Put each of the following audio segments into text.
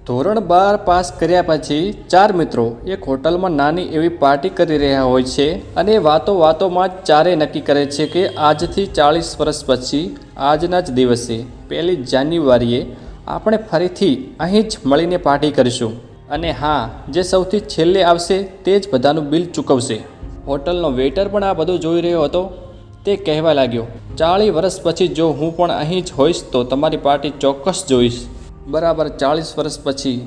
ધોરણ 12 પાસ કર્યા પછી ચાર મિત્રો એક હોટલમાં નાની એવી પાર્ટી કરી રહ્યા હોય છે અને વાતોમાં જ ચારેય નક્કી કરે છે કે આજથી 40 વર્ષ પછી આજના જ દિવસે 1 જાન્યુઆરીએ આપણે ફરીથી અહીં જ મળીને પાર્ટી કરીશું અને હા, જે સૌથી છેલ્લે આવશે તે જ બધાનું બિલ ચૂકવશે. હોટલનો વેઇટર પણ આ બધું જોઈ રહ્યો હતો. તે કહેવા લાગ્યો, 40 વર્ષ પછી જો હું પણ અહીં જ હોઈશ તો તમારી પાર્ટી ચોક્કસ જોઈશ. બરાબર 40 વર્ષ પછી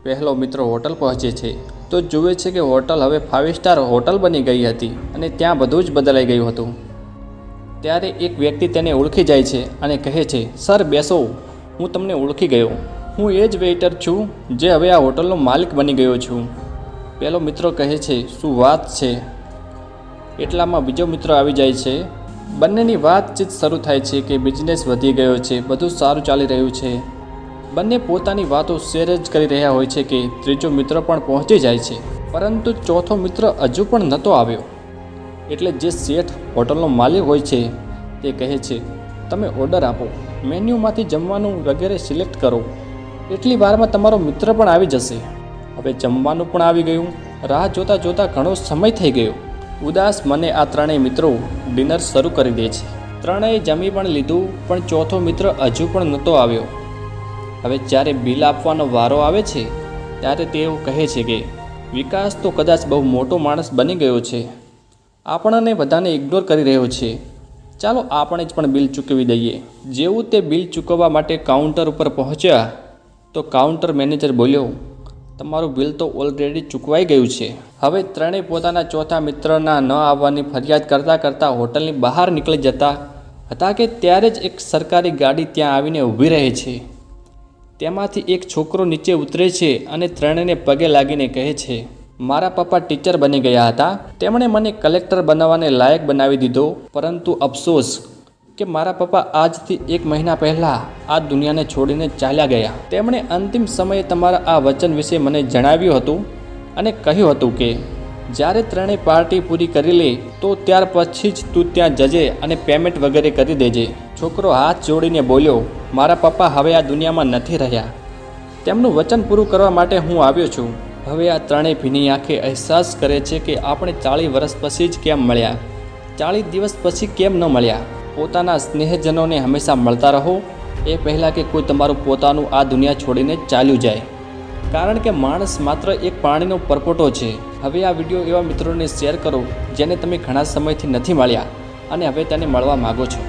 પહેલો મિત્ર હોટલ પહોંચે છે તો જુએ છે કે હોટલ હવે 5 સ્ટાર હોટલ બની ગઈ હતી અને ત્યાં બધું જ બદલાઈ ગયું હતું. ત્યારે એક વ્યક્તિ તેને ઓળખી જાય છે અને કહે છે, સર બેસો, હું તમને ઓળખી ગયો. હું એ જ વેઇટર છું જે હવે આ હોટલનો માલિક બની ગયો છું. પહેલો મિત્ર કહે છે, શું વાત છે? એટલામાં બીજો મિત્ર આવી જાય છે. બંનેની વાતચીત શરૂ થાય છે કે બિઝનેસ વધી ગયો છે, બધું સારું ચાલી રહ્યું છે. બંને પોતાની વાતો શેર જ કરી રહ્યા હોય છે કે ત્રીજો મિત્ર પણ પહોંચી જાય છે, પરંતુ ચોથો મિત્ર હજુ પણ નહોતો આવ્યો. એટલે જે શેઠ હોટલનો માલિક હોય છે તે કહે છે, તમે ઓર્ડર આપો, મેન્યુમાંથી જમવાનું વગેરે સિલેક્ટ કરો, એટલી વારમાં તમારો મિત્ર પણ આવી જશે. હવે જમવાનું પણ આવી ગયું. રાહ જોતાં જોતાં ઘણો સમય થઈ ગયો. ઉદાસ મને આ ત્રણેય મિત્રો ડિનર શરૂ કરી દે છે. ત્રણેય જમી પણ લીધું, પણ ચોથો મિત્ર હજુ પણ નહોતો આવ્યો. હવે જ્યારે બિલ આપવાનો વારો આવે છે ત્યારે તેઓ કહે છે કે વિકાસ તો કદાચ બહુ મોટો માણસ બની ગયો છે, આપણને બધાને ઇગ્નોર કરી રહ્યો છે, ચાલો આપણે જ પણ બિલ ચૂકવી દઈએ. જેવું તે બિલ ચૂકવવા માટે કાઉન્ટર ઉપર પહોંચ્યા તો કાઉન્ટર મેનેજર બોલ્યો, તમારું બિલ તો ઓલરેડી ચૂકવાઈ ગયું છે. હવે ત્રણેય પોતાના ચોથા મિત્રના ન આવવાની ફરિયાદ કરતાં હોટલની બહાર નીકળી જતા હતા કે ત્યારે જ એક સરકારી ગાડી ત્યાં આવીને ઊભી રહે છે. તેમાંથી એક છોકરો નીચે ઉતરે છે અને ત્રણેયને પગે લાગીને કહે છે, મારા પપ્પા ટીચર બની ગયા હતા, તેમણે મને કલેક્ટર બનાવવાને લાયક બનાવી દીધો, પરંતુ અફસોસ કે મારા પપ્પા આજથી 1 મહિના પહેલાં આ દુનિયાને છોડીને ચાલ્યા ગયા. તેમણે અંતિમ સમયે તમારા આ વચન વિશે મને જણાવ્યું હતું અને કહ્યું હતું કે જ્યારે ત્રણેય પાર્ટી પૂરી કરી લે તો ત્યાર પછી જ તું ત્યાં જજે અને પેમેન્ટ વગેરે કરી દેજે. છોકરો હાથ જોડીને બોલ્યો, મારા પપ્પા હવે આ દુનિયામાં નથી રહ્યા, તેમનું વચન પૂરું કરવા માટે હું આવ્યો છું. હવે આ ત્રણેય ભીની આંખે અહેસાસ કરે છે કે આપણે 40 વર્ષ પછી જ કેમ મળ્યા, 40 દિવસ પછી કેમ ન મળ્યા. પોતાના સ્નેહજનોને હંમેશા મળતા રહો એ પહેલાં કે કોઈ તમારું પોતાનું આ દુનિયા છોડીને ચાલ્યું જાય, કારણ કે માણસ માત્ર એક પાણીનો પરપોટો છે. હવે આ વિડીયો એવા મિત્રોને શેર કરો જેને તમે ઘણા સમયથી નથી મળ્યા અને હવે તેને મળવા માગો છો.